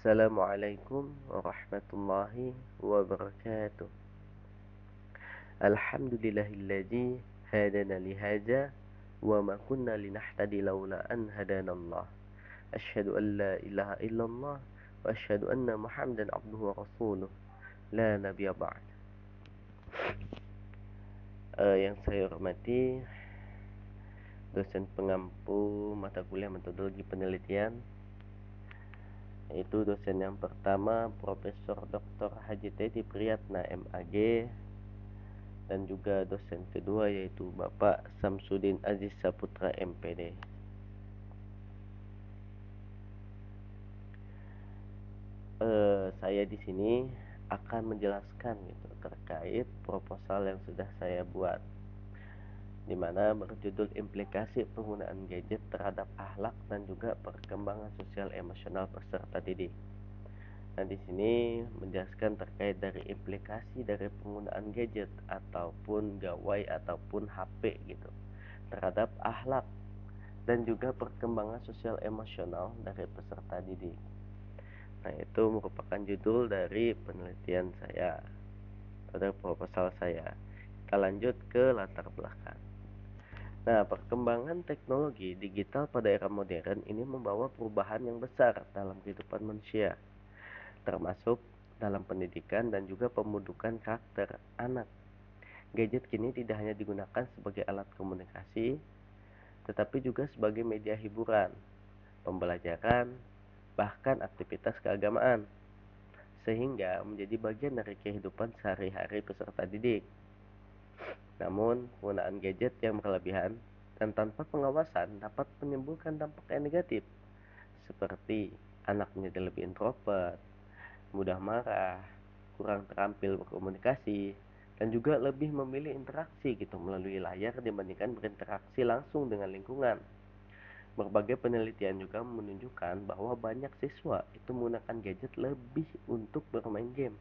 Assalamualaikum warahmatullahi wabarakatuh. Alhamdulillahilladzi hadana lihadza wa ma kunna linahtadi laula an hadanallah. Asyhadu an la ilaha illallah wa asyhadu anna Muhammadan abduhu wa rasuluh. La nabiyya ba'd. Yang saya hormati dosen pengampu mata kuliah metodologi penelitian, yaitu dosen yang pertama Profesor Dr. Haji Teti Priyatna MAG, dan juga dosen kedua yaitu Bapak Samsudin Aziz Saputra MPD. Saya di sini akan menjelaskan gitu terkait proposal yang sudah saya buat, di mana berjudul implikasi penggunaan gadget terhadap akhlak dan juga perkembangan sosial emosional peserta didik. Nah, di sini menjelaskan terkait dari implikasi dari penggunaan gadget ataupun gawai ataupun HP gitu terhadap akhlak dan juga perkembangan sosial emosional dari peserta didik. Nah, itu merupakan judul dari penelitian saya pada proposal saya. Kita lanjut ke latar belakang. Nah, perkembangan teknologi digital pada era modern ini membawa perubahan yang besar dalam kehidupan manusia, termasuk dalam pendidikan dan juga pembentukan karakter anak. Gadget kini tidak hanya digunakan sebagai alat komunikasi, tetapi juga sebagai media hiburan, pembelajaran, bahkan aktivitas keagamaan, sehingga menjadi bagian dari kehidupan sehari-hari peserta didik. Namun, penggunaan gadget yang berlebihan dan tanpa pengawasan dapat menimbulkan dampak yang negatif, seperti anak menjadi lebih introvert, mudah marah, kurang terampil berkomunikasi, dan juga lebih memilih interaksi gitu melalui layar dibandingkan berinteraksi langsung dengan lingkungan. Berbagai penelitian juga menunjukkan bahwa banyak siswa itu menggunakan gadget lebih untuk bermain game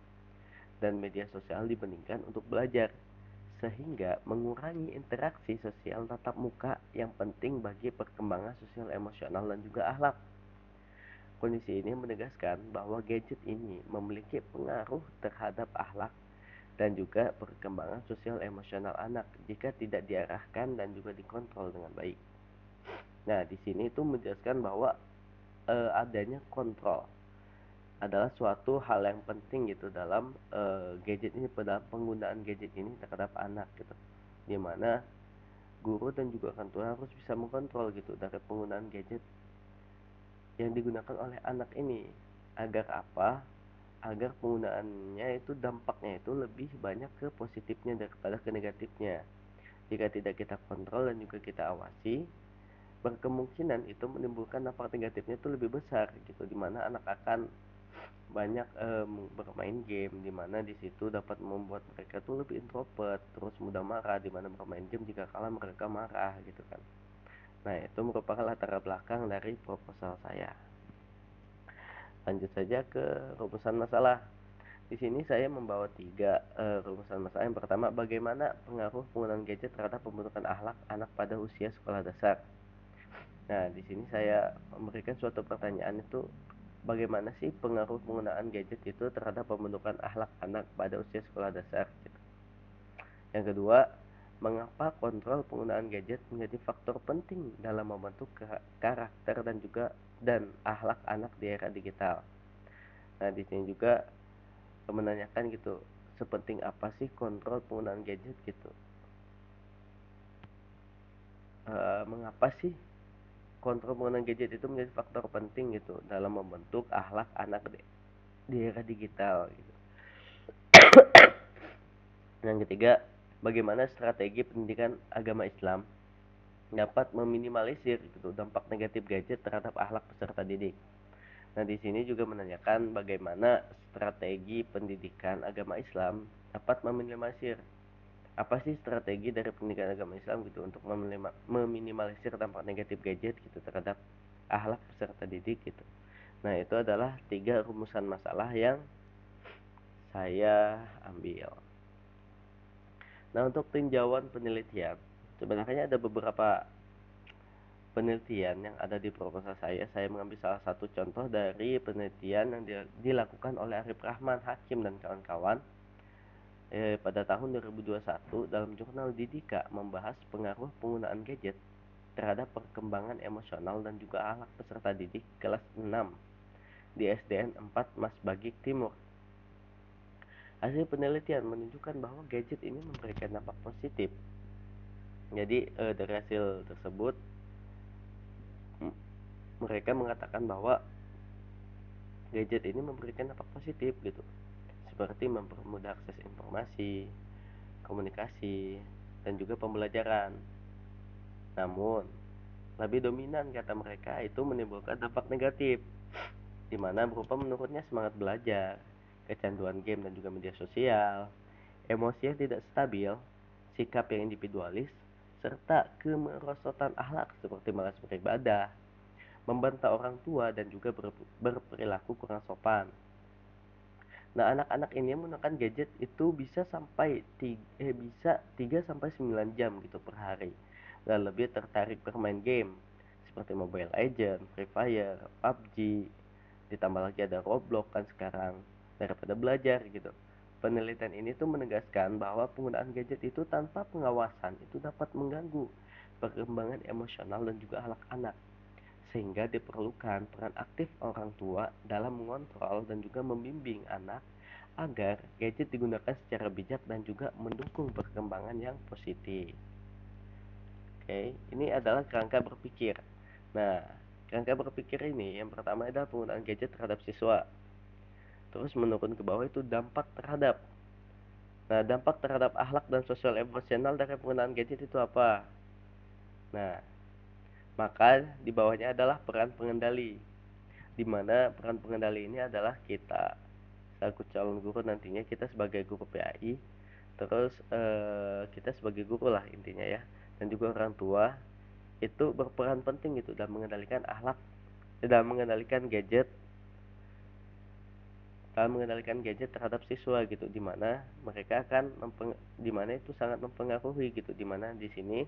dan media sosial dibandingkan untuk belajar, sehingga mengurangi interaksi sosial tatap muka yang penting bagi perkembangan sosial emosional dan juga akhlak. Kondisi ini menegaskan bahwa gadget ini memiliki pengaruh terhadap akhlak dan juga perkembangan sosial emosional anak jika tidak diarahkan dan juga dikontrol dengan baik. Nah, di sini itu menjelaskan bahwa adanya kontrol adalah suatu hal yang penting gitu dalam gadget ini, pada penggunaan gadget ini terhadap anak gitu, dimana guru dan juga orang tua harus bisa mengontrol gitu dari penggunaan gadget yang digunakan oleh anak ini. Agar apa? Agar penggunaannya itu dampaknya itu lebih banyak ke positifnya daripada ke negatifnya. Jika tidak kita kontrol dan juga kita awasi, berkemungkinan itu menimbulkan dampak negatifnya itu lebih besar gitu, dimana anak akan banyak bermain game, dimana di situ dapat membuat mereka tuh lebih introvert, terus mudah marah, dimana bermain game jika kalah mereka marah gitu kan. Nah, itu merupakan latar belakang dari proposal saya. Lanjut saja ke rumusan masalah. Di sini saya membawa 3 rumusan masalah. Yang pertama, bagaimana pengaruh penggunaan gadget terhadap pembentukan akhlak anak pada usia sekolah dasar. Nah, di sini saya memberikan suatu pertanyaan, itu bagaimana sih pengaruh penggunaan gadget itu terhadap pembentukan akhlak anak pada usia sekolah dasar gitu. Yang kedua, mengapa kontrol penggunaan gadget menjadi faktor penting dalam membentuk karakter dan akhlak anak di era digital. Nah, di sini juga menanyakan gitu, sepenting apa sih kontrol penggunaan gadget gitu. Mengapa sih kontrol penggunaan gadget itu menjadi faktor penting gitu dalam membentuk akhlak anak di era digital gitu. Yang ketiga, bagaimana strategi pendidikan agama Islam dapat meminimalisir gitu dampak negatif gadget terhadap akhlak peserta didik. Nah, di sini juga menanyakan bagaimana strategi pendidikan agama Islam dapat meminimalisir, apa sih strategi dari pendidikan agama Islam gitu untuk meminimalisir dampak negatif gadget gitu terhadap akhlak peserta didik gitu. Nah, itu adalah 3 rumusan masalah yang saya ambil. Nah, untuk tinjauan penelitian sebenarnya ada beberapa penelitian yang ada di proposal saya mengambil salah satu contoh dari penelitian yang dilakukan oleh Arif Rahman Hakim dan kawan-kawan pada tahun 2021 dalam jurnal Didika, membahas pengaruh penggunaan gadget terhadap perkembangan emosional dan juga akhlak peserta didik kelas 6 di SDN 4 Mas Bagik Timur. Hasil penelitian menunjukkan bahwa gadget ini memberikan dampak positif. Jadi dari hasil tersebut mereka mengatakan bahwa gadget ini memberikan dampak positif gitu, seperti mempermudah akses informasi, komunikasi, dan juga pembelajaran. Namun, lebih dominan kata mereka itu menimbulkan dampak negatif, di mana berupa menurunnya semangat belajar, kecanduan game dan juga media sosial, emosi yang tidak stabil, sikap yang individualis, serta kemerosotan akhlak seperti malas beribadah, membantah orang tua, dan juga berperilaku kurang sopan. Nah, anak-anak ini menggunakan gadget itu bisa sampai 3 sampai 9 jam gitu per hari. Dan lebih tertarik bermain game seperti Mobile Legends, Free Fire, PUBG, ditambah lagi ada Roblox kan sekarang, daripada belajar gitu. Penelitian ini tuh menegaskan bahwa penggunaan gadget itu tanpa pengawasan itu dapat mengganggu perkembangan emosional dan juga akhlak anak, sehingga diperlukan peran aktif orang tua dalam mengontrol dan juga membimbing anak agar gadget digunakan secara bijak dan juga mendukung perkembangan yang positif. Oke, ini adalah kerangka berpikir. Nah, kerangka berpikir ini yang pertama adalah penggunaan gadget terhadap siswa. Terus menurun ke bawah itu dampak terhadap. Nah, dampak terhadap akhlak dan sosial emosional dari penggunaan gadget itu apa? Nah, maka di bawahnya adalah peran pengendali, di mana peran pengendali ini adalah kita selaku calon guru, nantinya kita sebagai guru PAI, terus kita sebagai guru lah intinya ya, dan juga orang tua itu berperan penting gitu dalam mengendalikan gadget terhadap siswa gitu, dimana mereka akan dimana itu sangat mempengaruhi gitu, dimana di sini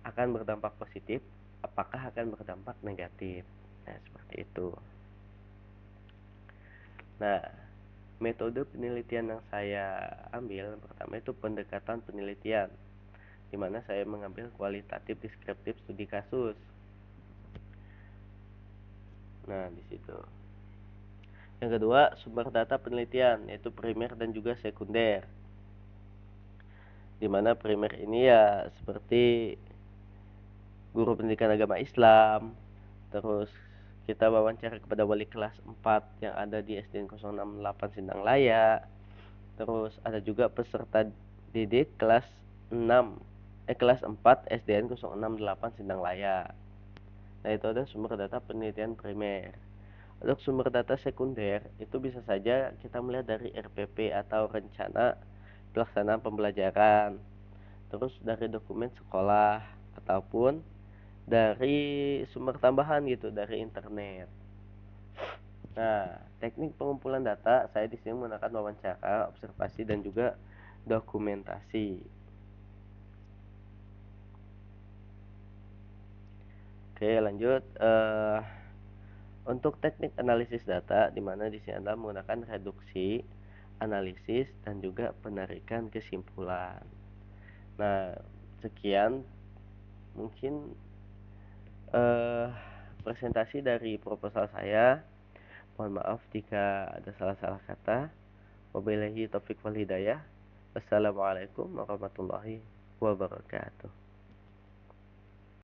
akan berdampak positif, apakah akan berdampak negatif. Nah, seperti itu. Nah, metode penelitian yang saya ambil pertama itu pendekatan penelitian, di mana saya mengambil kualitatif, deskriptif, studi kasus. Nah, di situ. Yang kedua, sumber data penelitian, yaitu primer dan juga sekunder. Di mana primer ini ya seperti guru pendidikan agama Islam, terus kita wawancara kepada wali kelas 4 yang ada di SDN 068 Sindang Laya. Terus ada juga peserta didik kelas 4 SDN 068 Sindang Laya. Nah, itu ada sumber data penelitian primer. Untuk sumber data sekunder itu bisa saja kita melihat dari RPP atau rencana pelaksanaan pembelajaran, terus dari dokumen sekolah, ataupun dari sumber tambahan gitu dari internet. Nah, teknik pengumpulan data saya di sini menggunakan wawancara, observasi, dan juga dokumentasi. Oke, lanjut. Untuk teknik analisis data, di mana di sini Anda menggunakan reduksi, analisis, dan juga penarikan kesimpulan. Nah, sekian mungkin presentasi dari proposal saya. Mohon maaf jika ada salah-salah kata. Wabillahi taufiq wal hidayah. Wassalamualaikum warahmatullahi wabarakatuh.